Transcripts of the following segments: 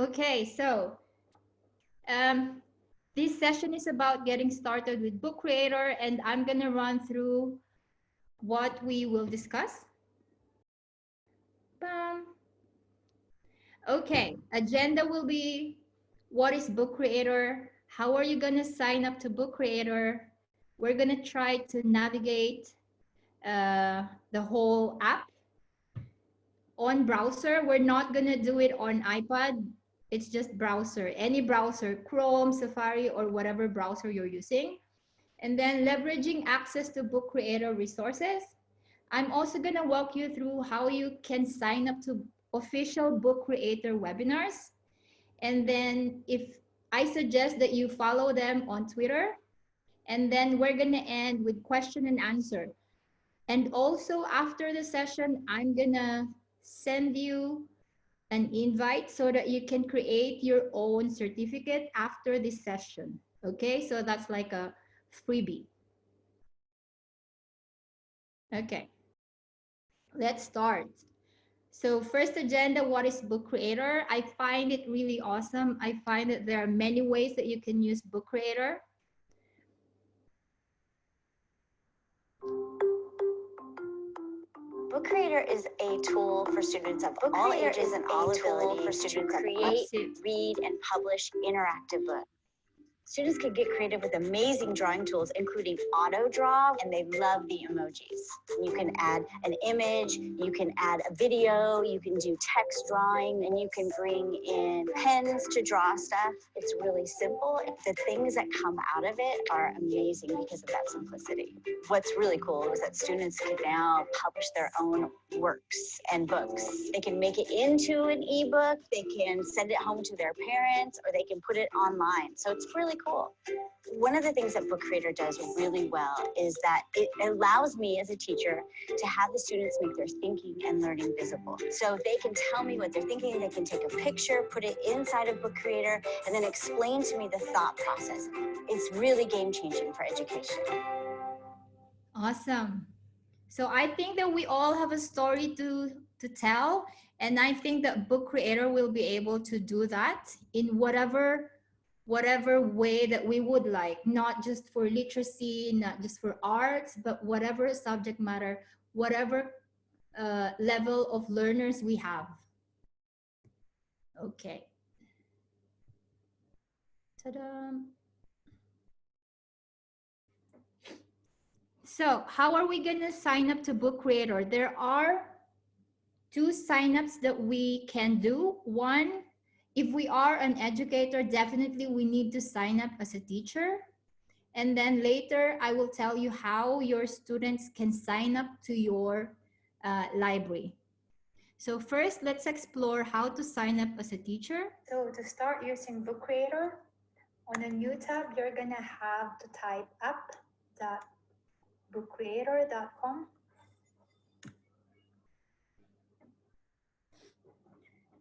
Okay, so this session is about getting started with Book Creator, and I'm going to run through what we will discuss. Okay, agenda will be what is Book Creator? How are you going to sign up to Book Creator? We're going to try to navigate the whole app on browser. We're not going to do it on iPad. It's just browser, any browser, Chrome, Safari, or whatever browser you're using. And then leveraging access to Book Creator resources. I'm also going to walk you through how you can sign up to official Book Creator webinars. And then I suggest that you follow them on Twitter. And then we're going to end with question and answer. And also after the session, I'm going to send you an invite so that you can create your own certificate after this session. Okay, so that's like a freebie. Okay, let's start. So first agenda, what is Book Creator? I find it really awesome. I find that there are many ways that you can use Book Creator. Book Creator is a tool for students of all ages and all abilities to create, read, and publish interactive books. Students can get creative with amazing drawing tools, including auto draw, and they love the emojis. You can add an image, you can add a video, you can do text drawing, and you can bring in pens to draw stuff. It's really simple. The things that come out of it are amazing because of that simplicity. What's really cool is that students can now publish their own works and books. They can make it into an ebook, they can send it home to their parents, or they can put it online. So it's really cool. One of the things that Book Creator does really well is that it allows me as a teacher to have the students make their thinking and learning visible. So they can tell me what they're thinking, they can take a picture, put it inside of Book Creator, and then explain to me the thought process. It's really game-changing for education. Awesome. So I think that we all have a story to tell, and I think that Book Creator will be able to do that in whatever way that we would like, not just for literacy, not just for arts, but whatever subject matter, whatever level of learners we have. Okay. Ta-da. So how are we going to sign up to Book Creator? There are two signups that we can do. One, if we are an educator, definitely we need to sign up as a teacher. And then later, I will tell you how your students can sign up to your library. So first, let's explore how to sign up as a teacher. So to start using Book Creator, on a new tab, you're gonna have to type app.bookcreator.com.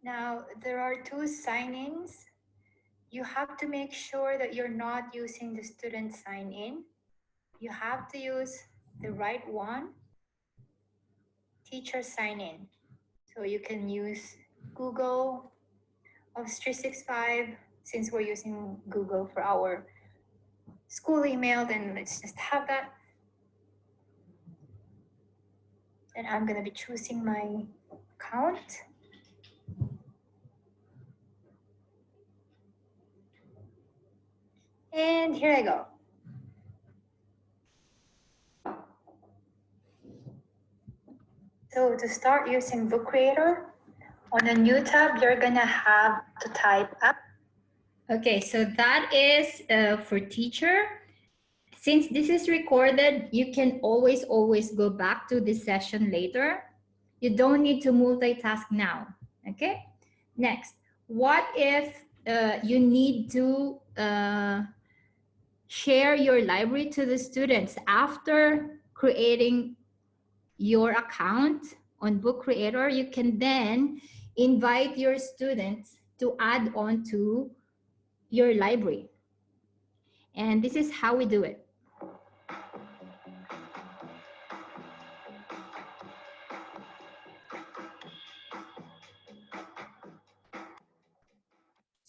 Now, there are two sign-ins. You have to make sure that you're not using the student sign-in. You have to use the right one, teacher sign-in. So you can use Google Office 365. Since we're using Google for our school email, then let's just have that. And I'm gonna be choosing my account. And here I go. So to start using Book Creator, on a new tab, you're gonna have to type app. Okay, so that is for teacher. Since this is recorded, you can always go back to this session later. You don't need to multitask now, okay? Next, what if you need to share your library to the students after creating your account on Book Creator? You can then invite your students to add on to your library. And this is how we do it.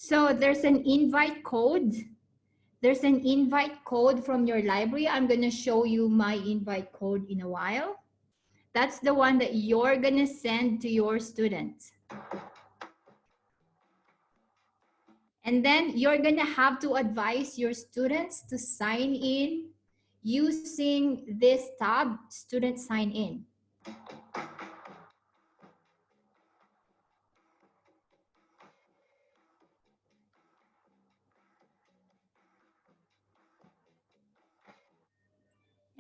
So there's an invite code. There's an invite code from your library. I'm going to show you my invite code in a while. That's the one that you're going to send to your students. And then you're going to have to advise your students to sign in using this tab, Student Sign In.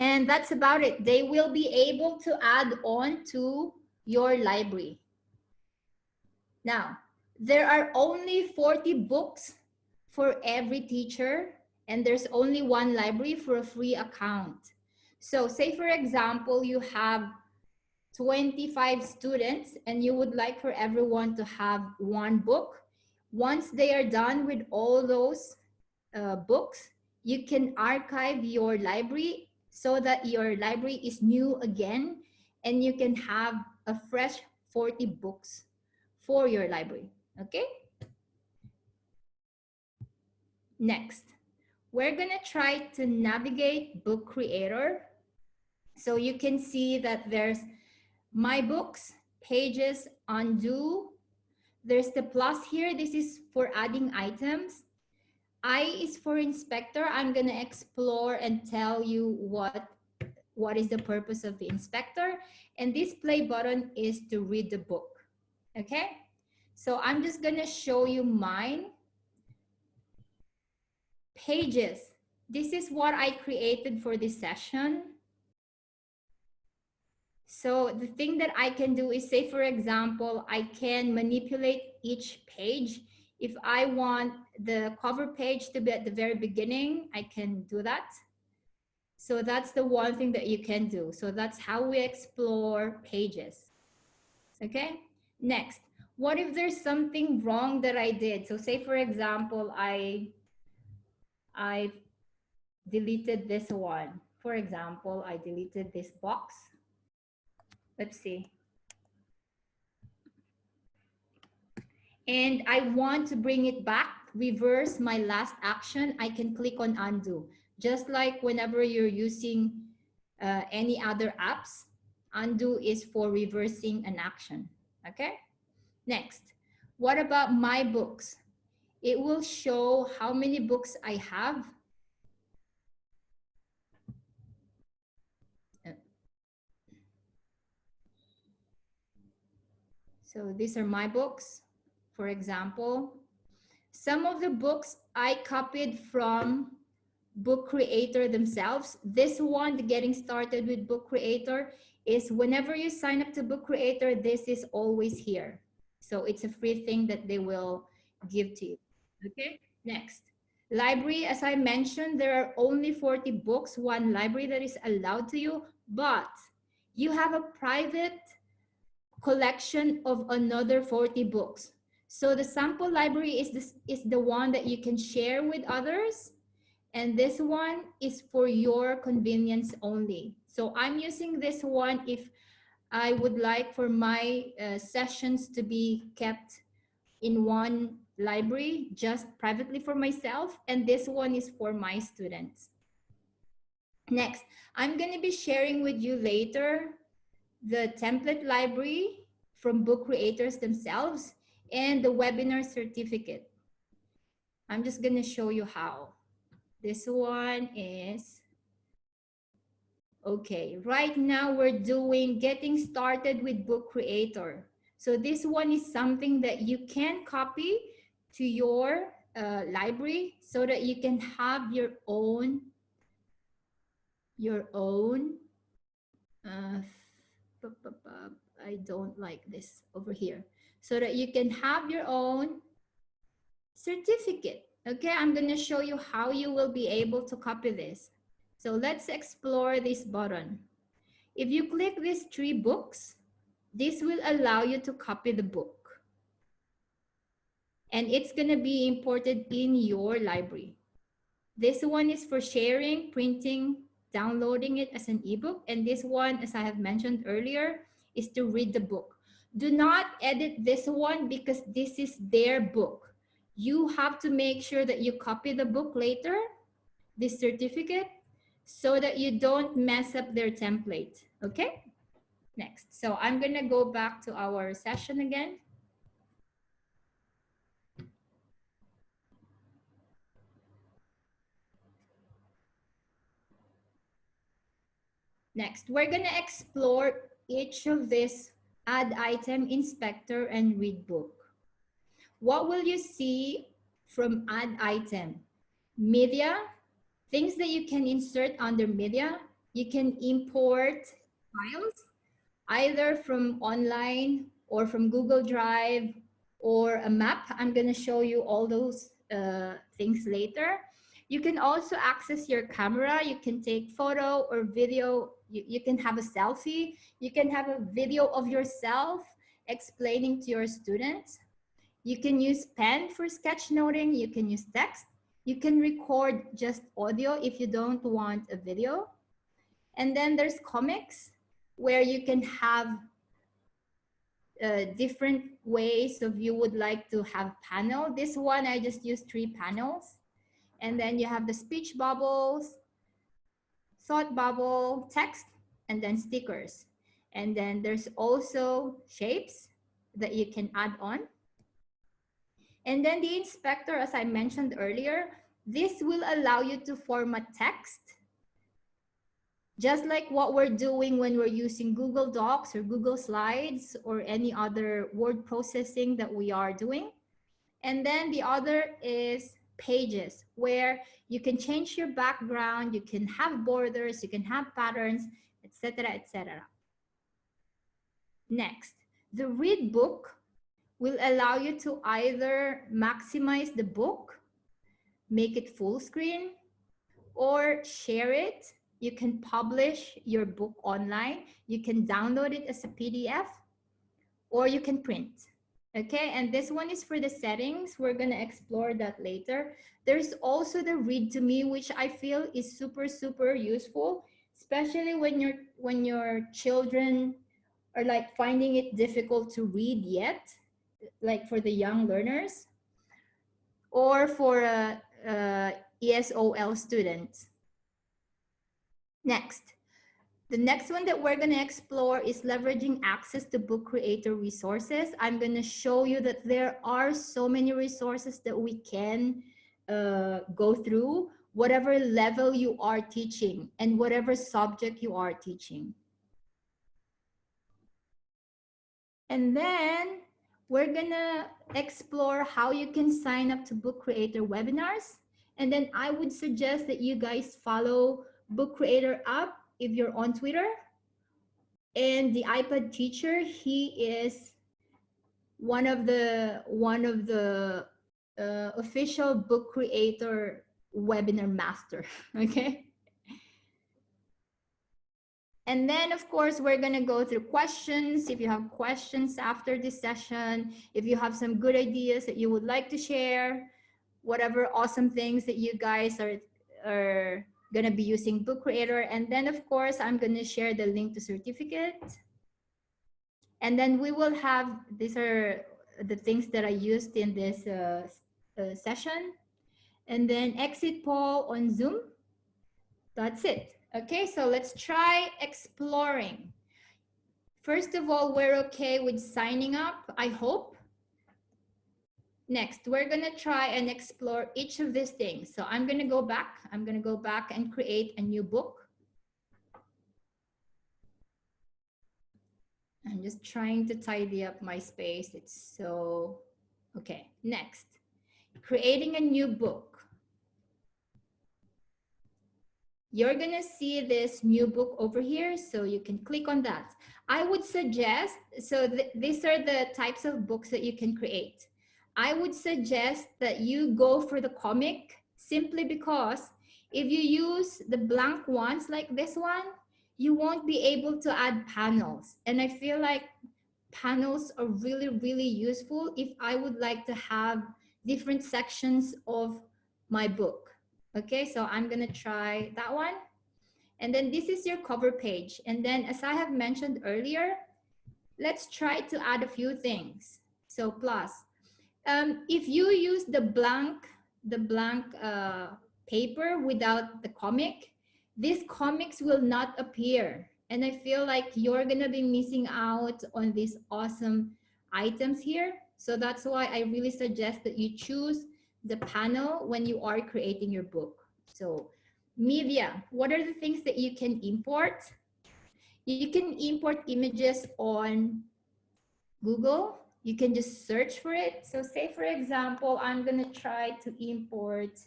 And that's about it. They will be able to add on to your library. Now, there are only 40 books for every teacher, and there's only one library for a free account. So say, for example, you have 25 students and you would like for everyone to have one book. Once they are done with all those books, you can archive your library so that your library is new again and you can have a fresh 40 books for your library. Okay? Next, we're gonna try to navigate Book Creator. So you can see that there's My Books, Pages, Undo. There's the plus here. This is for adding items. I is for inspector. I'm gonna explore and tell you what is the purpose of the inspector. And this play button is to read the book. Okay? So I'm just gonna show you mine. Pages. This is what I created for this session. So the thing that I can do is, say, for example, I can manipulate each page. If I want the cover page to be at the very beginning, I can do that. So that's the one thing that you can do. So that's how we explore pages. Okay, next, what if there's something wrong that I did? So say, for example, I deleted this one. For example, I deleted this box. Let's see. And I want to bring it back, reverse my last action, I can click on undo. Just like whenever you're using any other apps, undo is for reversing an action. Okay? Next, what about my books? It will show how many books I have. So these are my books, for example. Some of the books I copied from Book Creator themselves. This one, the Getting Started with Book Creator, is whenever you sign up to Book Creator, this is always here. So it's a free thing that they will give to you. Okay, next. Library, as I mentioned, there are only 40 books, one library that is allowed to you, but you have a private collection of another 40 books. So the sample library is the one that you can share with others. And this one is for your convenience only. So I'm using this one if I would like for my sessions to be kept in one library, just privately for myself. And this one is for my students. Next, I'm going to be sharing with you later the template library from book creators themselves and the webinar certificate. I'm just going to show you how. This one is, okay, right now we're doing getting started with Book Creator. So this one is something that you can copy to your library so that you can have your own I don't like this over here, so that you can have your own certificate. Okay, I'm going to show you how you will be able to copy this. So let's explore this button. If you click these 3 books, this will allow you to copy the book. And it's going to be imported in your library. This one is for sharing, printing, downloading it as an ebook. And this one, as I have mentioned earlier, is to read the book. Do not edit this one because this is their book. you have to make sure that you copy the book later, this certificate, so that you don't mess up their template. Okay, next. So I'm gonna go back to our session again. Next, we're gonna explore each of this add item, inspector, and read book. What will you see from add item? Media, things that you can insert under media. You can import files either from online or from Google Drive or a map. I'm going to show you all those things later. You can also access your camera. You can take photo or video. You can have a selfie. You can have a video of yourself explaining to your students. You can use pen for sketchnoting. You can use text. You can record just audio if you don't want a video. And then there's comics, where you can have different ways of you would like to have panel. This one, I just used 3 panels. And then you have the speech bubbles, thought bubble, text, and then stickers. And then there's also shapes that you can add on. And then the inspector, as I mentioned earlier, this will allow you to format text, just like what we're doing when we're using Google Docs or Google Slides or any other word processing that we are doing. And then the other is pages, where you can change your background, you can have borders, you can have patterns, etc., etc. Next, the read book will allow you to either maximize the book, make it full screen, or share it. You can publish your book online. You can download it as a PDF, or you can print. Okay, and this one is for the settings. We're gonna explore that later. There's also the read to me, which I feel is super, super useful, especially when your children are like finding it difficult to read yet, like for the young learners, or for ESOL students. Next, the next one that we're going to explore is leveraging access to book creator resources. I'm going to show you that there are so many resources that we can go through, whatever level you are teaching and whatever subject you are teaching. And then we're going to explore how you can sign up to book creator webinars. And then I would suggest that you guys follow Book Creator app if you're on Twitter. And the iPad teacher, he is one of the official book creator webinar master. Okay. And then, of course, we're going to go through questions. If you have questions after this session, if you have some good ideas that you would like to share, whatever awesome things that you guys are going to be using Book Creator. And then, of course, I'm going to share the link to certificate. And then we will have, these are the things that I used in this session. And then exit poll on Zoom. That's it. Okay, so let's try exploring. First of all, we're okay with signing up, I hope. Next, we're gonna try and explore each of these things. So I'm gonna go back. I'm gonna go back and create a new book. I'm just trying to tidy up my space. It's so, okay, next. Creating a new book. You're gonna see this new book over here, so you can click on that. I would suggest, so these are the types of books that you can create. I would suggest that you go for the comic, simply because if you use the blank ones like this one, you won't be able to add panels. And I feel like panels are really, really useful if I would like to have different sections of my book. Okay, so I'm gonna try that one. And then this is your cover page. And then, as I have mentioned earlier, let's try to add a few things. So plus, If you use the blank paper without the comic, these comics will not appear. And I feel like you're gonna be missing out on these awesome items here. So that's why I really suggest that you choose the panel when you are creating your book. So media, what are the things that you can import? You can import images on Google. You can just search for it. So say, for example, I'm going to try to import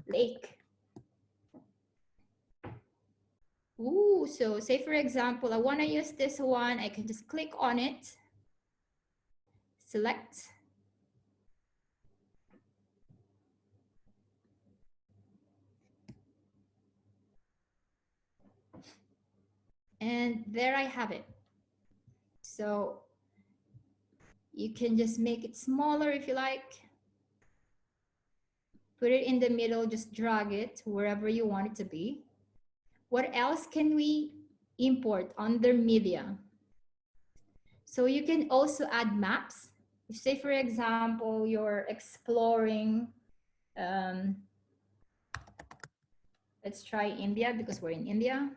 lake. Ooh, so say, for example, I want to use this one. I can just click on it, select. And there I have it. So you can just make it smaller if you like. Put it in the middle, just drag it wherever you want it to be. What else can we import under media? So you can also add maps. If say, for example, you're exploring, let's try India because we're in India.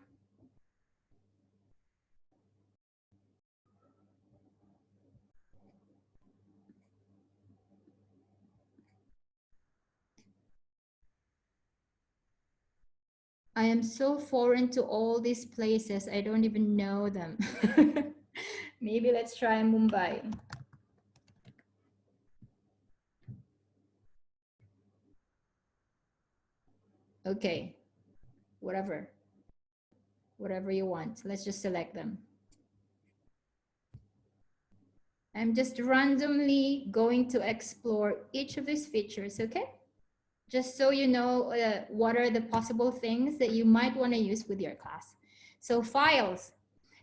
I am so foreign to all these places. I don't even know them. Maybe let's try Mumbai. Okay, whatever you want. Let's just select them. I'm just randomly going to explore each of these features, okay? Just so you know what are the possible things that you might want to use with your class. So files.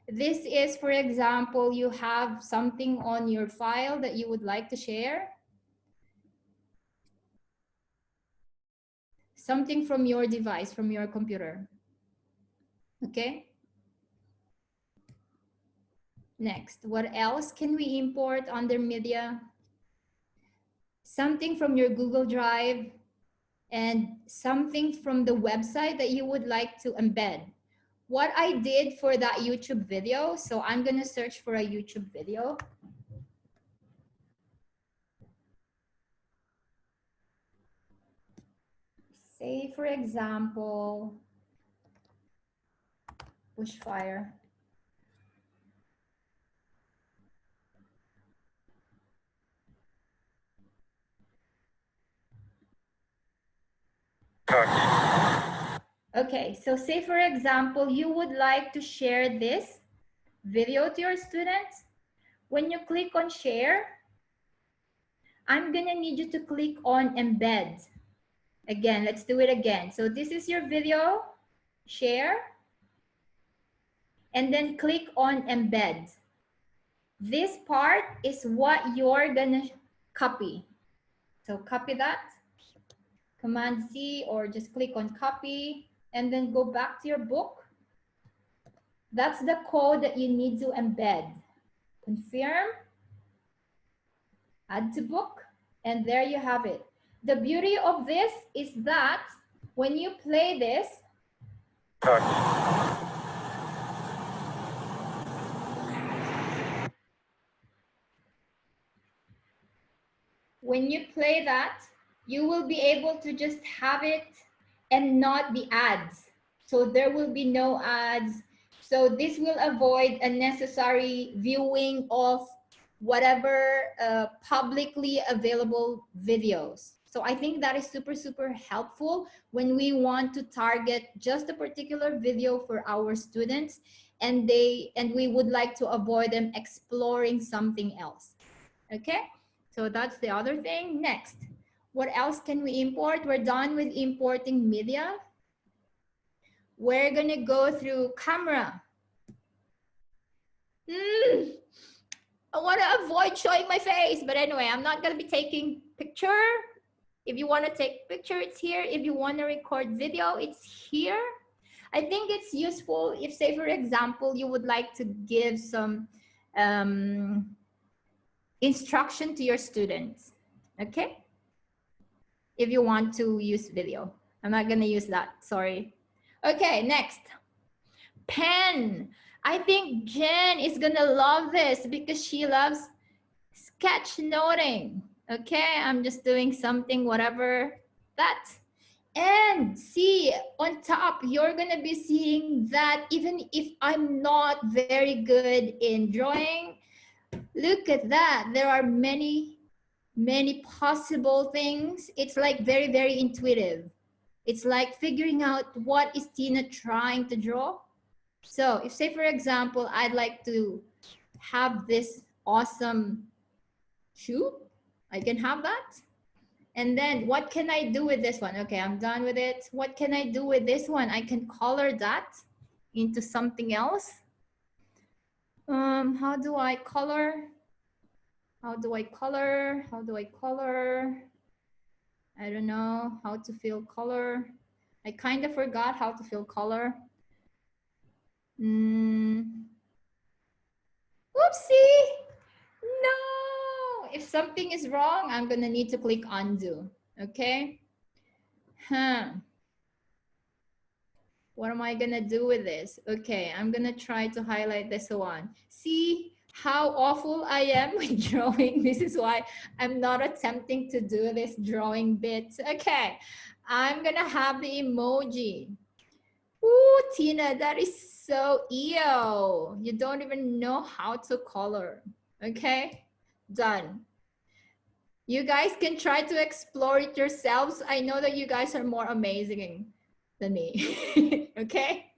This is, for example, you have something on your file that you would like to share. Something from your device, from your computer. Okay? Next, what else can we import under media? Something from your Google Drive and something from the website that you would like to embed. What I did for that YouTube video, so I'm gonna search for a YouTube video. Say, for example, bushfire. Okay, so say, for example, you would like to share this video to your students. When you click on share, I'm gonna need you to click on embed. Again, let's do it again. So this is your video, share, and then click on embed. This part is what you're gonna copy. So copy that, Command C, or just click on copy, and then go back to your book. That's the code that you need to embed. Confirm, add to book, and there you have it. The beauty of this is that when you play this, when you play that, you will be able to just have it and not the ads. So there will be no ads. So this will avoid unnecessary viewing of whatever publicly available videos. So I think that is super, super helpful when we want to target just a particular video for our students and we would like to avoid them exploring something else. Okay, so that's the other thing. Next, what else can we import? We're done with importing media. We're gonna go through camera. I wanna avoid showing my face, but anyway, I'm not gonna be taking picture. If you wanna take picture, it's here. If you wanna record video, it's here. I think it's useful if, say, for example, you would like to give some instruction to your students, okay? If you want to use video. I'm not gonna use that, sorry. Okay, next. Pen. I think Jen is gonna love this because she loves sketchnoting. Okay, I'm just doing something, whatever that. And see, on top, you're gonna be seeing that even if I'm not very good in drawing, look at that. There are many possible things. It's like very intuitive. It's like figuring out what is Tina trying to draw. So if, say for example, I'd like to have this awesome shoe, I can have that. And then what can I do with this one? Okay, I'm done with it. What can I do with this one? I can color that into something else. How do I color? How do I color? How do I color? I don't know how to fill color. I kind of forgot how to fill color. Oopsie. No. If something is wrong, I'm going to need to click undo. Okay. What am I going to do with this? Okay, I'm going to try to highlight this one. See how awful I am with drawing. This is why I'm not attempting to do this drawing bit. Okay, I'm going to have the emoji. Ooh, Tina, that is so EO. You don't even know how to color. Okay, done. You guys can try to explore it yourselves. I know that you guys are more amazing than me. Okay,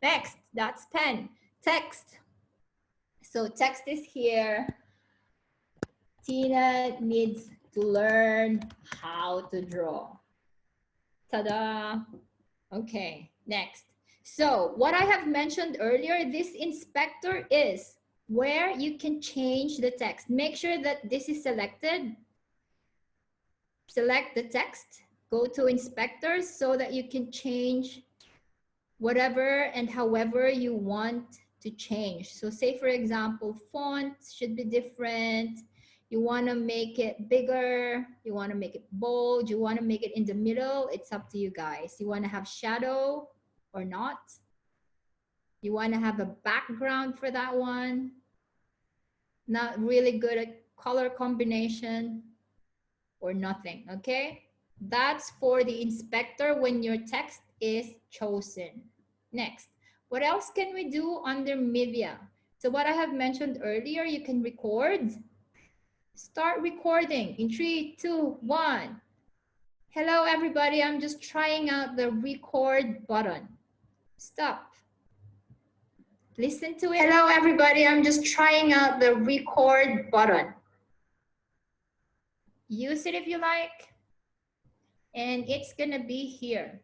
next, that's pen. Text. So text is here. Tina needs to learn how to draw. Ta-da. Okay, next. So what I have mentioned earlier, this inspector is where you can change the text. Make sure that this is selected. Select the text, go to inspectors so that you can change whatever and however you want to change. So say for example, font should be different. You want to make it bigger, you want to make it bold, you want to make it in the middle. It's up to you guys. You want to have shadow or not. You want to have a background for that one. Not really good at color combination or nothing, okay? That's for the inspector when your text is chosen. Next, what else can we do under media? So what I have mentioned earlier, you can record. Start recording in 3, 2, 1. Hello, everybody. I'm just trying out the record button. Stop. Listen to it. Hello, everybody. I'm just trying out the record button. Use it if you like. And it's going to be here.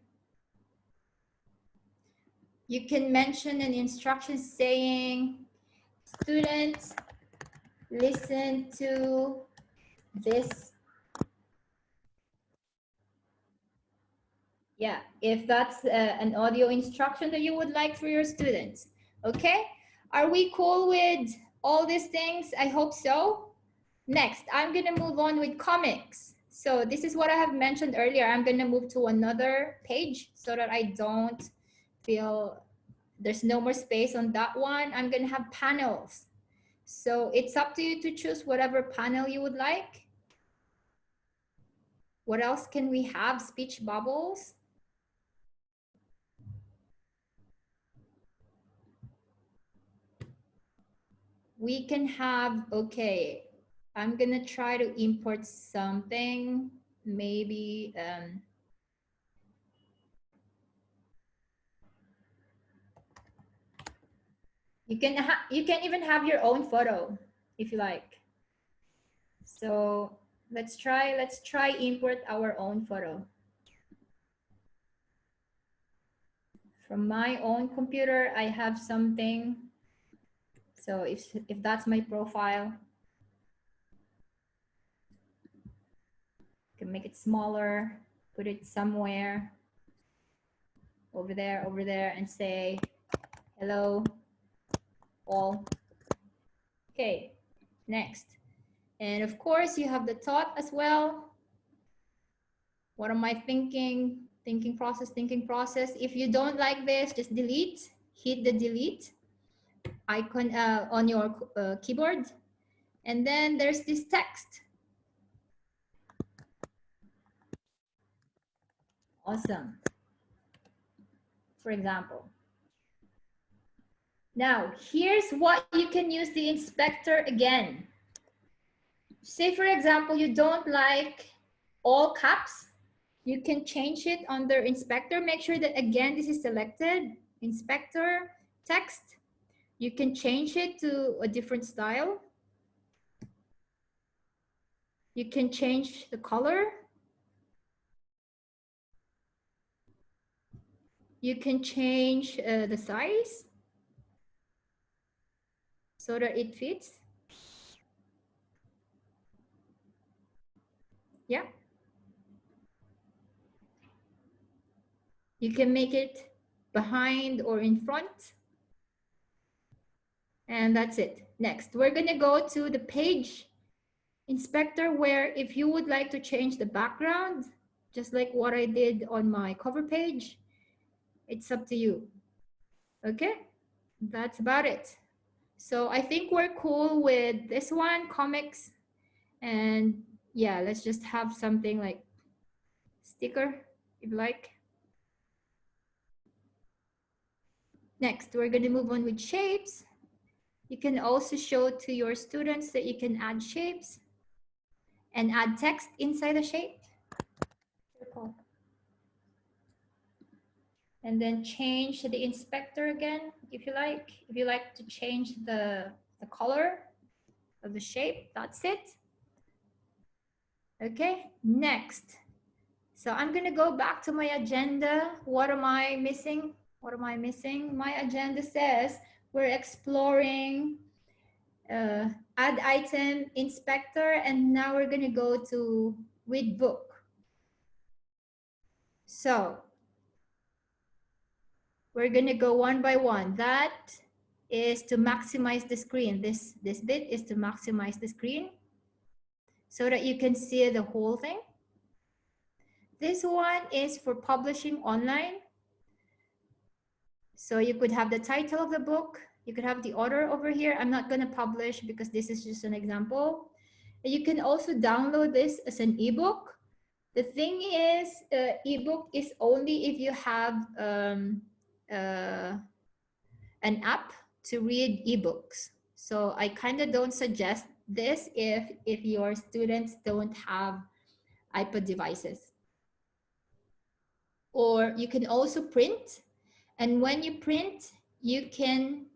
You can mention an instruction saying, students, listen to this. Yeah, if that's an audio instruction that you would like for your students. Okay, are we cool with all these things? I hope so. Next, I'm gonna move on with comics. So this is what I have mentioned earlier. I'm gonna move to another page so that I don't feel there's no more space on that one. I'm gonna have panels. So it's up to you to choose whatever panel you would like. What else can we have? Speech bubbles. We can have, okay, I'm gonna try to import something, maybe, you can even have your own photo if you like. So let's try import our own photo. From my own computer, I have something. So if that's my profile, you can make it smaller, put it somewhere over there, and say, hello, all. Okay, next. And of course, you have the thought as well. What am I thinking? Thinking process. If you don't like this, just delete. Hit the delete icon on your keyboard. And then there's this text. Awesome. For example. Now, here's what you can use the inspector again. Say, for example, you don't like all caps. You can change it under inspector. Make sure that, again, this is selected. Inspector, text. You can change it to a different style. You can change the color. You can change the size so that it fits. Yeah. You can make it behind or in front. And that's it. Next, we're going to go to the page inspector, where if you would like to change the background, just like what I did on my cover page, it's up to you. Okay, that's about it. So I think we're cool with this one, comics. And yeah, let's just have something like sticker, if you like. Next, we're going to move on with shapes. You can also show to your students that you can add shapes and add text inside the shape. Circle. And then change the inspector again, if you like. If you like to change the color of the shape, that's it. Okay, next. So I'm going to go back to my agenda. What am I missing? What am I missing? My agenda says we're exploring add item, inspector, and now we're going to go to read book. So we're going to go one by one. That is to maximize the screen. This bit is to maximize the screen so that you can see the whole thing. This one is for publishing online. So you could have the title of the book. You could have the author over here. I'm not going to publish because this is just an example. And you can also download this as an ebook. The thing is, ebook is only if you have an app to read ebooks. So I kind of don't suggest this if your students don't have iPad devices. Or you can also print. And when you print, you can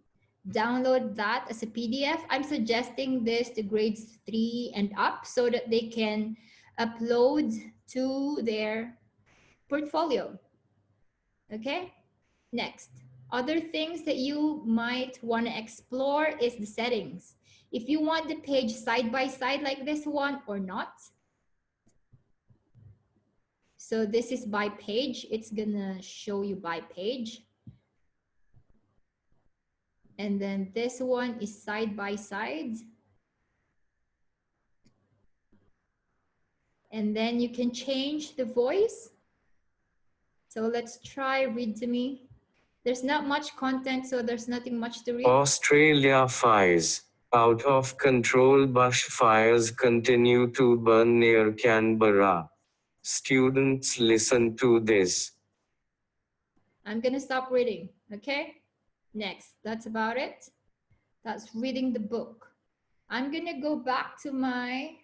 download that as a PDF. I'm suggesting this to grades 3 and up so that they can upload to their portfolio. Okay, next. Other things that you might want to explore is the settings. If you want the page side by side like this one or not. So this is by page. It's gonna show you by page. And then this one is side by side. And then you can change the voice. So let's try read to me. There's not much content, so there's nothing much to read. Australia fires. Out of control bushfires continue to burn near Canberra. Students, listen to this. I'm gonna stop reading, okay? Next, that's about it. That's reading the book. I'm gonna go back to my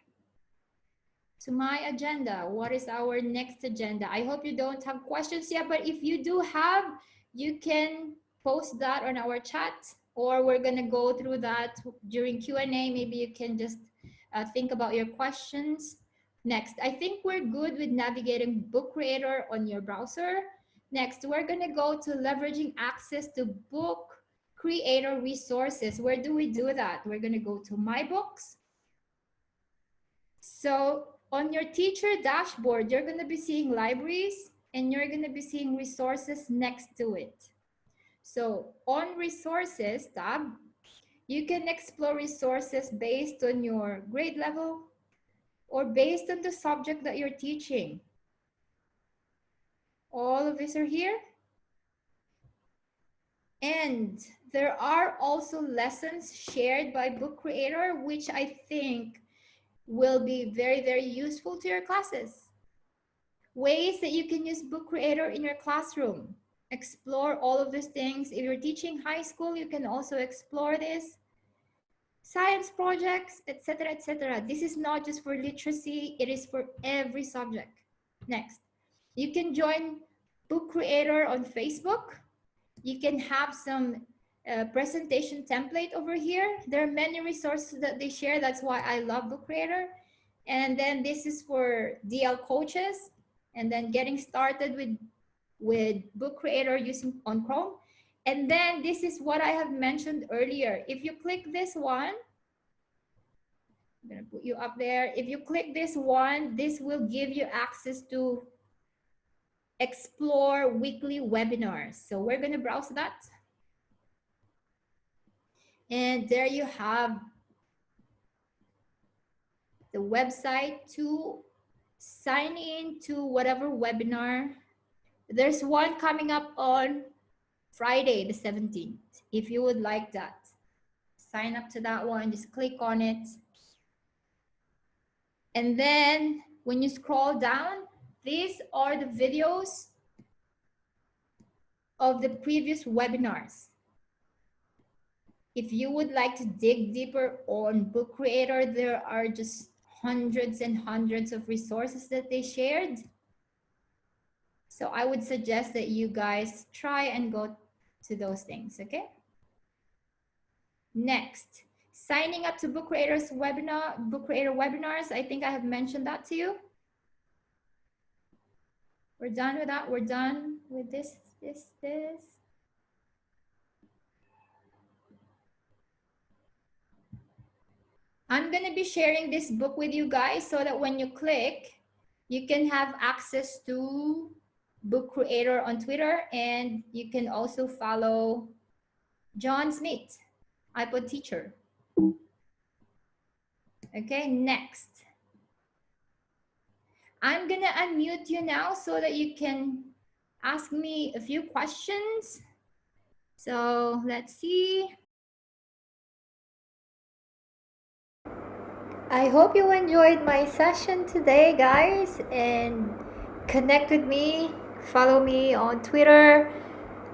agenda. What is our next agenda? I hope you don't have questions yet, but if you do have, you can post that on our chat, or we're gonna go through that during Q&A. Maybe you can just think about your questions. Next, I think we're good with navigating Book Creator on your browser. Next, we're gonna go to leveraging access to Book Creator resources. Where do we do that? We're gonna go to My Books. So on your teacher dashboard, you're going to be seeing libraries and you're going to be seeing resources next to it. So on resources tab, You can explore resources based on your grade level or based on the subject that you're teaching. All of these are here. And there are also lessons shared by book creator, which I think will be very, very useful to your classes. Ways that you can use book creator in your classroom. Explore all of these things. If you're teaching high school, you can also explore this. Science projects, etc., etc. This is not just for literacy, it is for every subject. Next, you can join book creator on Facebook. You can have some presentation template over here. There are many resources that they share. That's why I love book creator. And then this is for DL coaches, and then getting started with book creator using on Chrome. And then this is what I have mentioned earlier. If you click this one, I'm gonna put you up there. If you click this one, this will give you access to explore weekly webinars. So we're gonna browse that. And there you have the website to sign in to whatever webinar. There's one coming up on Friday, the 17th. If you would like that, sign up to that one, just click on it. And then when you scroll down, these are the videos of the previous webinars. If you would like to dig deeper on book creator, there are just hundreds and hundreds of resources that they shared. So I would suggest that you guys try and go to those things, okay? Next, signing up to book creators webinar, book creator webinars. I think I have mentioned that to you. We're done with that. We're done with this. I'm going to be sharing this book with you guys so that when you click, you can have access to book creator on Twitter, and you can also follow John Smith, iPod teacher. Okay, next. I'm going to unmute you now so that you can ask me a few questions. So let's see. I hope you enjoyed my session today, guys, and connect with me. Follow me on Twitter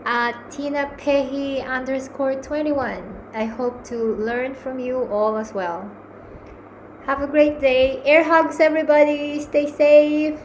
at TinaPehi_21. I hope to learn from you all as well. Have a great day. Air hugs, everybody. Stay safe.